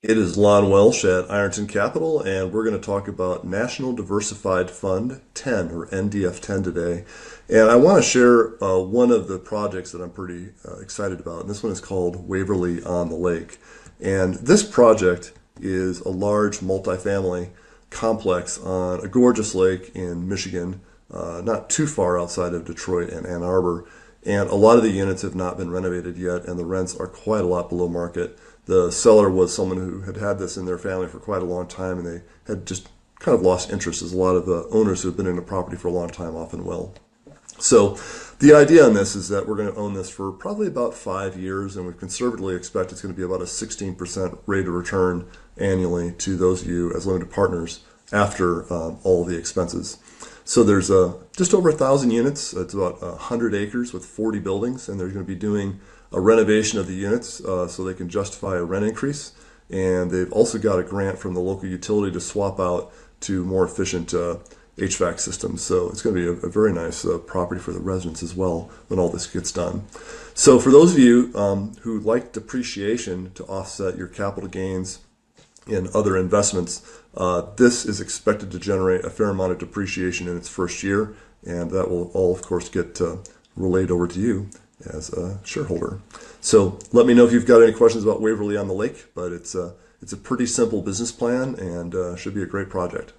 It is Lon Welsh at Ironton Capital, and we're going to talk about National Diversified Fund 10, or NDF10 today. And I want to share one of the projects that I'm pretty excited about, and this one is called Waverly on the Lake. And this project is a large multifamily complex on a gorgeous lake in Michigan, not too far outside of Detroit and Ann Arbor. And a lot of the units have not been renovated yet, and the rents are quite a lot below market. The seller was someone who had had this in their family for quite a long time, and they had just kind of lost interest, as a lot of the owners who have been in the property for a long time often will. So the idea on this is that we're going to own this for probably about 5 years, and we conservatively expect it's going to be about a 16% rate of return annually to those of you as limited partners after all of the expenses. So there's just over 1,000 units. It's about 100 acres with 40 buildings, and they're going to be doing a renovation of the units so they can justify a rent increase. And they've also got a grant from the local utility to swap out to more efficient HVAC systems. So it's going to be a very nice property for the residents as well when all this gets done. So for those of you who like depreciation to offset your capital gains in other investments, this is expected to generate a fair amount of depreciation in its first year, and that will all, of course, get relayed over to you as a shareholder. So let me know if you've got any questions about Waverly on the Lake, but it's a pretty simple business plan and should be a great project.